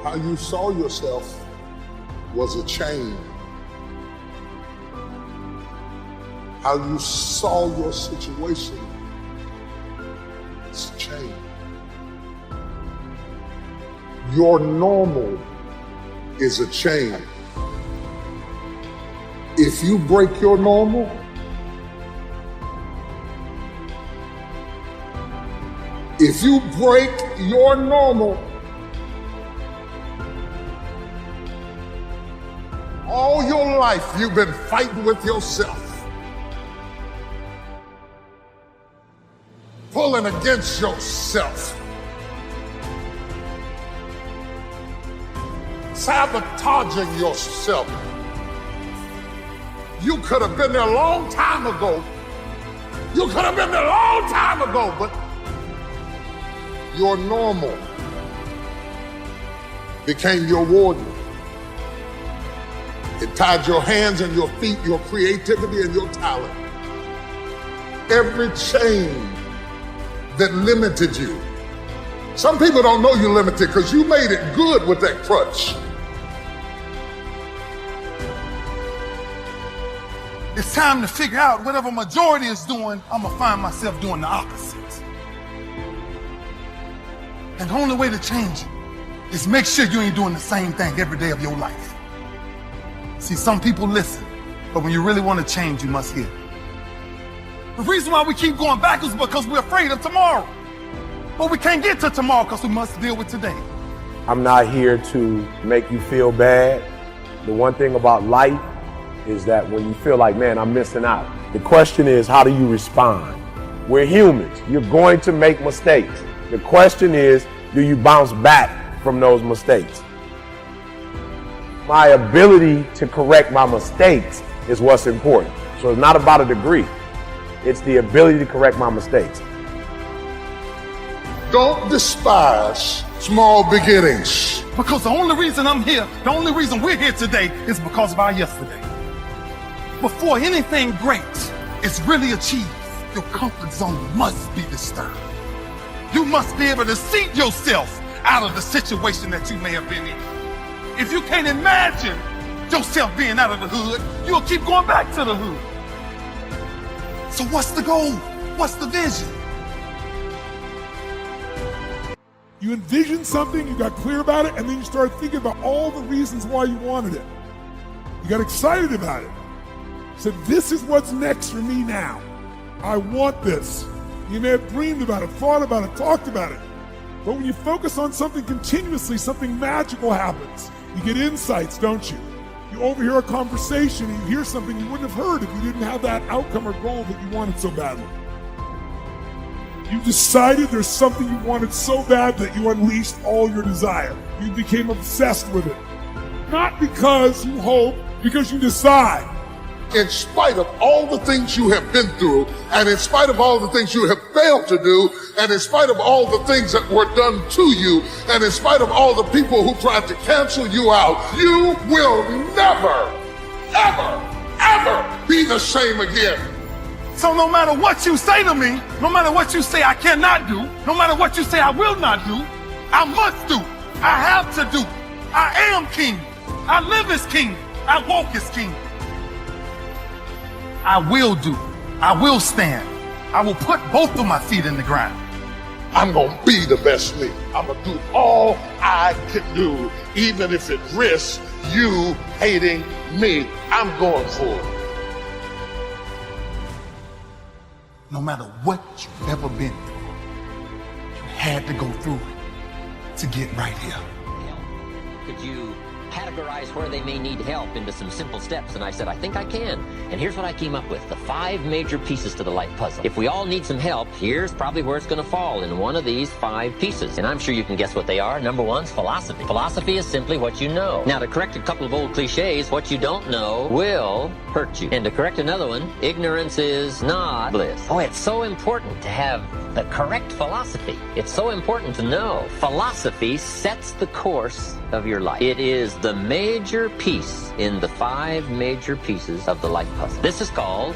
How you saw yourself was a chain. How you saw your situation is a chain. Your normal is a chain. If you break your normal, all your life you've been fighting with yourself, pulling against yourself, sabotaging yourself. You could have been there a long time ago. But your normal became your warden. It tied your hands and your feet, your creativity and your talent. Every chain that limited you. Some people don't know you're limited because you made it good with that crutch. It's time to figure out whatever majority is doing, I'm gonna find myself doing the opposite. And the only way to change it is make sure you ain't doing the same thing every day of your life. See, some people listen, but when you really want to change, you must hear. The reason why we keep going backwards is because we're afraid of tomorrow. But we can't get to tomorrow because we must deal with today. I'm not here to make you feel bad. The one thing about life is that when you feel like, man, I'm missing out, the question is, how do you respond? We're humans. You're going to make mistakes. The question is, do you bounce back from those mistakes? My ability to correct my mistakes is what's important. So it's not about a degree. It's the ability to correct my mistakes. Don't despise small beginnings. Because the only reason I'm here, the only reason we're here today is because of our yesterday. Before anything great is really achieved, your comfort zone must be disturbed. You must be able to seat yourself out of the situation that you may have been in. If you can't imagine yourself being out of the hood, you'll keep going back to the hood. So what's the goal? What's the vision? You envisioned something, you got clear about it, and then you started thinking about all the reasons why you wanted it. You got excited about it. Said, this is what's next for me now. I want this. You may have dreamed about it, thought about it, talked about it. But when you focus on something continuously, something magical happens. You get insights, don't you? You overhear a conversation and you hear something you wouldn't have heard if you didn't have that outcome or goal that you wanted so badly. You decided there's something you wanted so bad that you unleashed all your desire. You became obsessed with it. Not because you hope, because you decide. In spite of all the things you have been through, and in spite of all the things you have failed to do, and in spite of all the things that were done to you, and in spite of all the people who tried to cancel you out, you will never, ever, ever be the same again. So no matter what you say to me, no matter what you say I cannot do, no matter what you say I will not do, I must do. I have to do. I am king. I live as king. I walk as king. I will do. I will stand. I will put both of my feet in the ground. I'm going to be the best me. I'm going to do all I can do, even if it risks you hating me. I'm going for it. No matter what you've ever been through, you had to go through it to get right here. Could you categorize where they may need help into some simple steps? And I said, I think I can. And here's what I came up with, the 5 major pieces to the life puzzle. If we all need some help, here's probably where it's going to fall, in one of these 5 pieces. And I'm sure you can guess what they are. Number 1's philosophy. Philosophy is simply what you know. Now, to correct a couple of old cliches, what you don't know will hurt you. And to correct another one, ignorance is not bliss. Oh, it's so important to have the correct philosophy. It's so important to know. Philosophy sets the course of your life. It is the major piece in the 5 major pieces of the life puzzle. This is called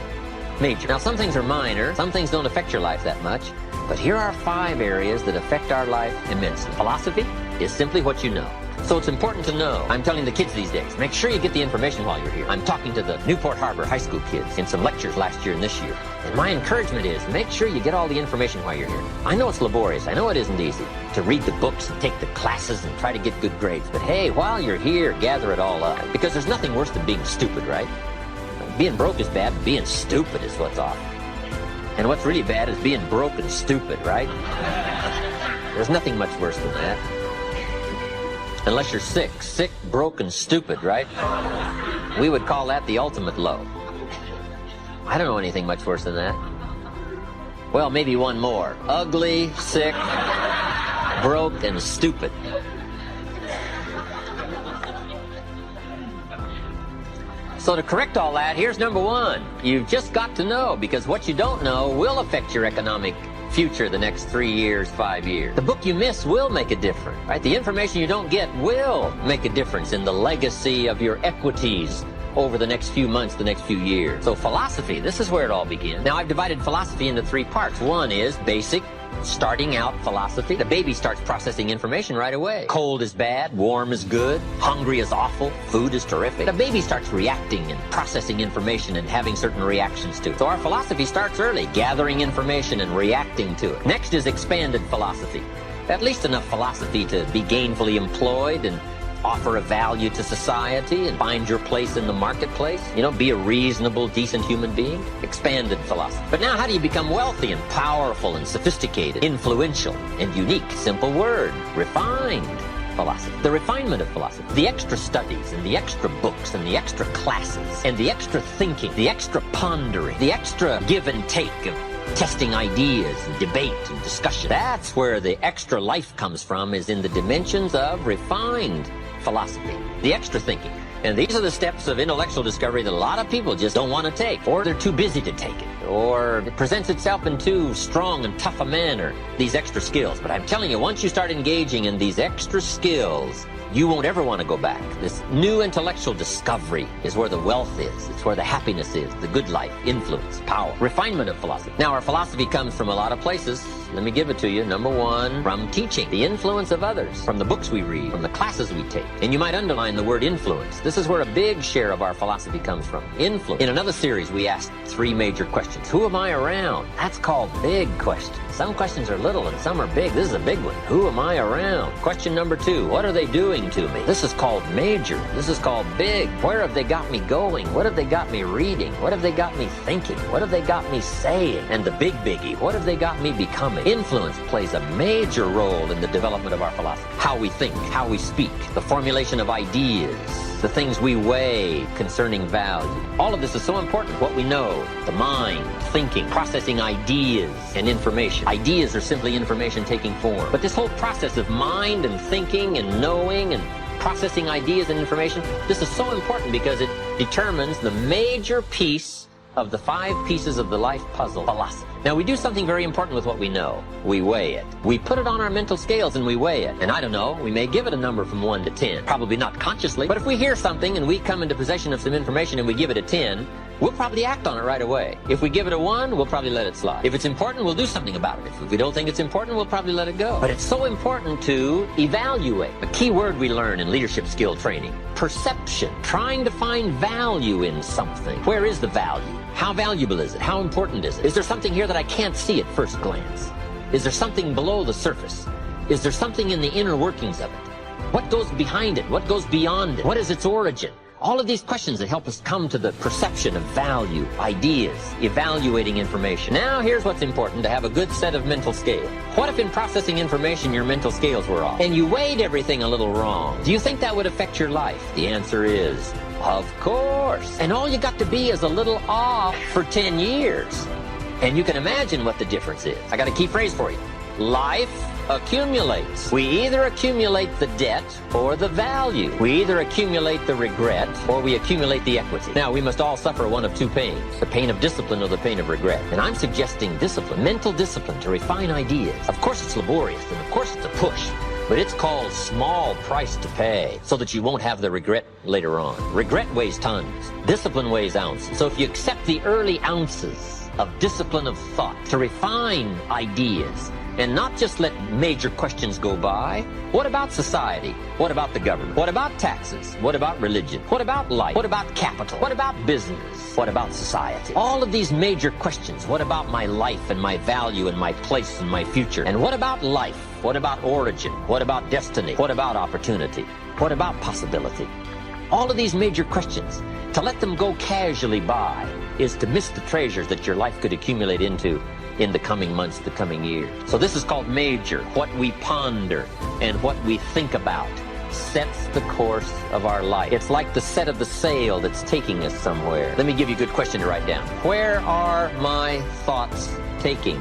major. Now, some things are minor, some things don't affect your life that much, but here are 5 areas that affect our life immensely. Philosophy, is simply what you know. So it's important to know. I'm telling the kids these days, make sure you get the information while you're here. I'm talking to the Newport Harbor high school kids in some lectures last year and this year. And my encouragement is, make sure you get all the information while you're here. I know it's laborious. I know it isn't easy to read the books and take the classes and try to get good grades. But hey, while you're here, gather it all up. Because there's nothing worse than being stupid, right? Being broke is bad, but being stupid is what's awful. And what's really bad is being broke and stupid, right? There's nothing much worse than that. Unless you're sick, broke, and stupid, right? We would call that the ultimate low. I don't know anything much worse than that. Well, maybe one more. Ugly, sick, broke, and stupid. So to correct all that, here's number one. You've just got to know, because what you don't know will affect your economic future the next 3 years, 5 years. The book you miss will make a difference, right? The information you don't get will make a difference in the legacy of your equities over the next few months, the next few years. So philosophy, this is where it all begins. Now, I've divided philosophy into 3 parts. One is basic, starting out philosophy. The baby starts processing information right away. Cold is bad, warm is good, hungry is awful, food is terrific. The baby starts reacting and processing information and having certain reactions to it. So our philosophy starts early, gathering information and reacting to it. Next is expanded philosophy. At least enough philosophy to be gainfully employed and offer a value to society and find your place in the marketplace. You know, be a reasonable, decent human being. Expanded philosophy. But now how do you become wealthy and powerful and sophisticated, influential and unique? Simple word, refined philosophy. The refinement of philosophy. The extra studies and the extra books and the extra classes and the extra thinking, the extra pondering, the extra give and take of testing ideas and debate and discussion. That's where the extra life comes from, is in the dimensions of refined philosophy, the extra thinking. And these are the steps of intellectual discovery that a lot of people just don't want to take, or they're too busy to take it, or it presents itself in too strong and tough a manner, these extra skills. But I'm telling you, once you start engaging in these extra skills, you won't ever want to go back. This new intellectual discovery is where the wealth is. It's where the happiness is, the good life, influence, power, refinement of philosophy. Now, our philosophy comes from a lot of places. Let me give it to you. Number one, from teaching, the influence of others, from the books we read, from the classes we take. And you might underline the word influence. This is where a big share of our philosophy comes from. Influence. In another series, we asked 3 major questions. Who am I around? That's called big questions. Some questions are little and some are big. This is a big one. Who am I around? Question number 2, what are they doing to me? This is called major. This is called big. Where have they got me going? What have they got me reading? What have they got me thinking? What have they got me saying? And the big biggie, what have they got me becoming? Influence plays a major role in the development of our philosophy. How we think, how we speak, the formulation of ideas, the things we weigh concerning value. All of this is so important. What we know, the mind, thinking, processing ideas and information. Ideas are simply information taking form. But this whole process of mind and thinking and knowing and processing ideas and information, this is so important because it determines the major piece of the 5 pieces of the life puzzle, philosophy. Now, we do something very important with what we know. We weigh it. We put it on our mental scales and we weigh it. And I don't know, we may give it a number from 1 to 10. Probably not consciously. But if we hear something and we come into possession of some information and we give it a 10, we'll probably act on it right away. If we give it a 1, we'll probably let it slide. If it's important, we'll do something about it. If we don't think it's important, we'll probably let it go. But it's so important to evaluate. A key word we learn in leadership skill training, perception. Trying to find value in something. Where is the value? How valuable is it? How important is it? Is there something here that I can't see at first glance? Is there something below the surface? Is there something in the inner workings of it? What goes behind it? What goes beyond it? What is its origin? All of these questions that help us come to the perception of value, ideas, evaluating information. Now, here's what's important: to have a good set of mental scales. What if in processing information your mental scales were off and you weighed everything a little wrong? Do you think that would affect your life? The answer is, of course. And all you got to be is a little off for 10 years. And you can imagine what the difference is. I got a key phrase for you. Life accumulates. We either accumulate the debt or the value. We either accumulate the regret or we accumulate the equity. Now, we must all suffer one of 2 pains, the pain of discipline or the pain of regret. And I'm suggesting discipline, mental discipline to refine ideas. Of course it's laborious and of course it's a push, but it's called small price to pay so that you won't have the regret later on. Regret weighs tons. Discipline weighs ounces. So if you accept the early ounces of discipline of thought to refine ideas, and not just let major questions go by. What about society? What about the government? What about taxes? What about religion? What about life? What about capital? What about business? What about society? All of these major questions. What about my life and my value and my place and my future? And what about life? What about origin? What about destiny? What about opportunity? What about possibility? All of these major questions, to let them go casually by is to miss the treasures that your life could accumulate into in the coming months, the coming years. So this is called major. What we ponder and what we think about sets the course of our life. It's like the set of the sail that's taking us somewhere. Let me give you a good question to write down. Where are my thoughts taking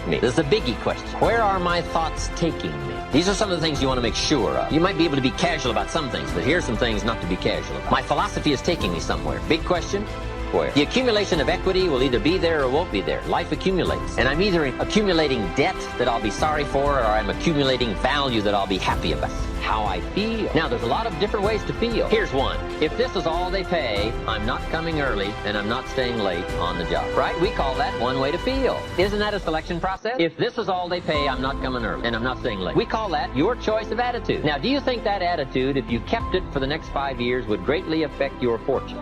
me? This is a biggie question. Where are my thoughts taking me? These are some of the things you want to make sure of. You might be able to be casual about some things, but here's some things not to be casual about. My philosophy is taking me somewhere. Big question. Where? The accumulation of equity will either be there or won't be there. Life accumulates. And I'm either accumulating debt that I'll be sorry for, or I'm accumulating value that I'll be happy about. How I feel. Now, there's a lot of different ways to feel. Here's one. If this is all they pay, I'm not coming early and I'm not staying late on the job. Right? We call that one way to feel. Isn't that a selection process? If this is all they pay, I'm not coming early and I'm not staying late. We call that your choice of attitude. Now, do you think that attitude, if you kept it for the next 5 years, would greatly affect your fortune?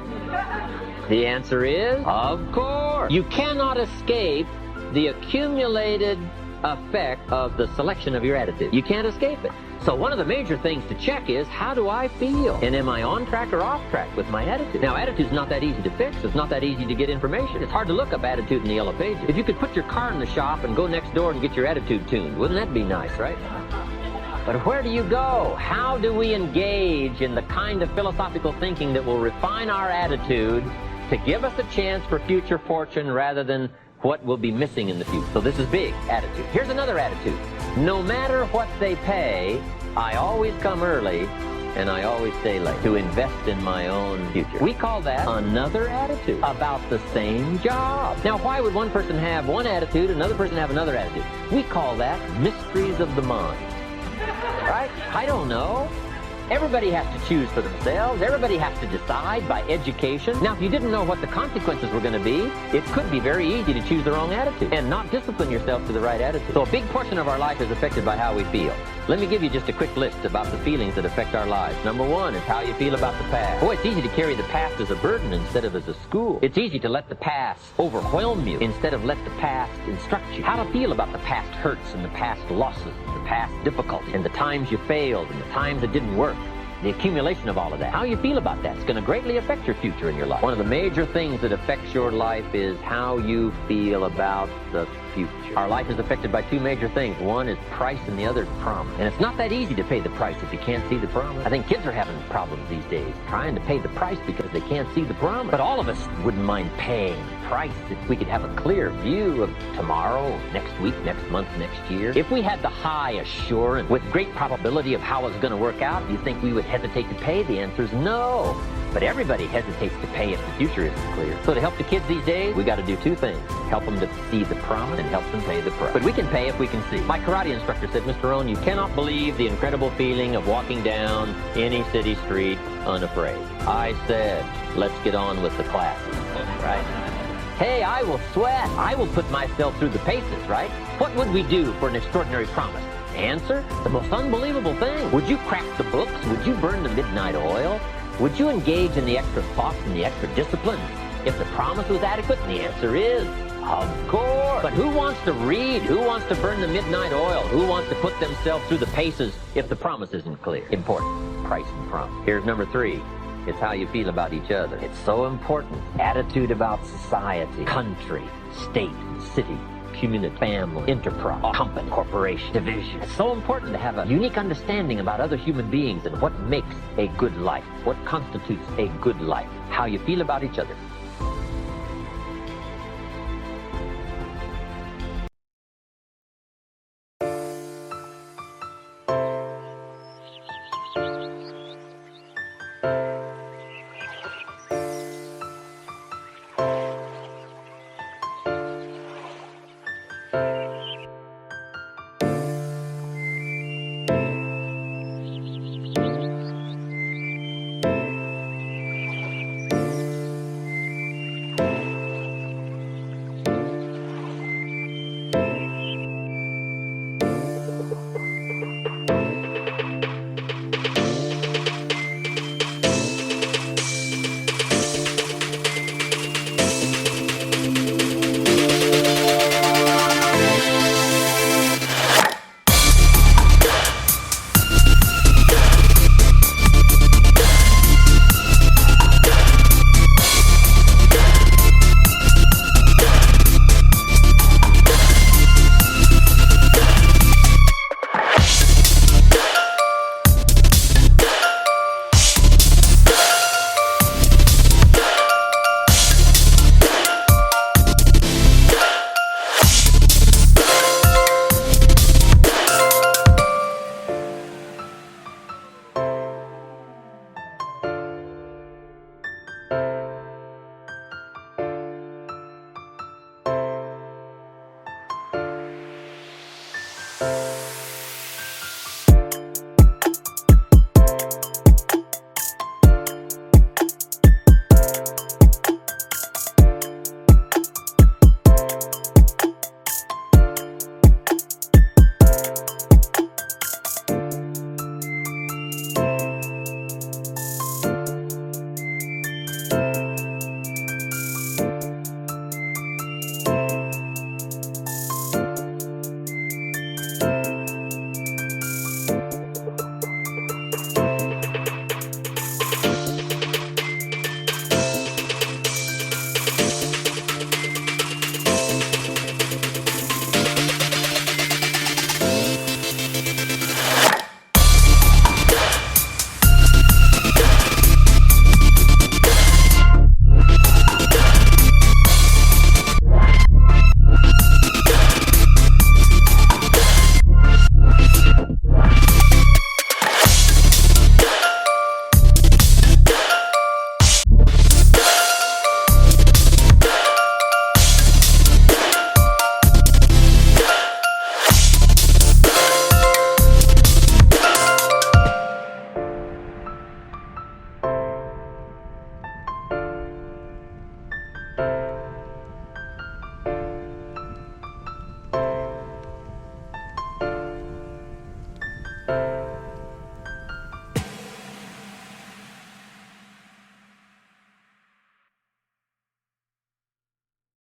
The answer is, of course. You cannot escape the accumulated effect of the selection of your attitude. You can't escape it. So one of the major things to check is, how do I feel? And am I on track or off track with my attitude? Now, attitude's not that easy to fix. It's not that easy to get information. It's hard to look up attitude in the yellow pages. If you could put your car in the shop and go next door and get your attitude tuned, wouldn't that be nice, right? But where do you go? How do we engage in the kind of philosophical thinking that will refine our attitude to give us a chance for future fortune rather than what will be missing in the future? So this is big, attitude. Here's another attitude. No matter what they pay, I always come early and I always stay late to invest in my own future. We call that another attitude about the same job. Now, why would one person have one attitude, another person have another attitude? We call that mysteries of the mind. Right? I don't know. Everybody has to choose for themselves. Everybody has to decide by education. Now, if you didn't know what the consequences were going to be, it could be very easy to choose the wrong attitude and not discipline yourself to the right attitude. So a big portion of our life is affected by how we feel. Let me give you just a quick list about the feelings that affect our lives. Number one is how you feel about the past. Boy, it's easy to carry the past as a burden instead of as a school. It's easy to let the past overwhelm you instead of let the past instruct you. How to feel about the past hurts and the past losses, the past difficulties, and the times you failed and the times it didn't work. The accumulation of all of that. How you feel about that is going to greatly affect your future in your life. One of the major things that affects your life is how you feel about the future. Our life is affected by two major things. One is price and the other is promise. And it's not that easy to pay the price if you can't see the promise. I think kids are having problems these days trying to pay the price because they can't see the promise. But all of us wouldn't mind paying the price if we could have a clear view of tomorrow, next week, next month, next year. If we had the high assurance with great probability of how it's going to work out, do you think we would hesitate to pay? The answer is no. But everybody hesitates to pay if the future isn't clear. So to help the kids these days, we got to do two things. Help them to see the promise and help them pay the price. But we can pay if we can see. My karate instructor said, Mr. Rohn, you cannot believe the incredible feeling of walking down any city street unafraid. I said, let's get on with the classes, right? Hey, I will sweat. I will put myself through the paces, right? What would we do for an extraordinary promise? Answer, the most unbelievable thing. Would you crack the books? Would you burn the midnight oil? Would you engage in the extra thoughts and the extra disciplines if the promise was adequate? And the answer is, of course. But who wants to read? Who wants to burn the midnight oil? Who wants to put themselves through the paces if the promise isn't clear? Important. Price and promise. Here's number three. It's how you feel about each other. It's so important. Attitude about society, country, state, city, community, family, enterprise, company, corporation, division. It's so important to have a unique understanding about other human beings and what makes a good life, what constitutes a good life, how you feel about each other.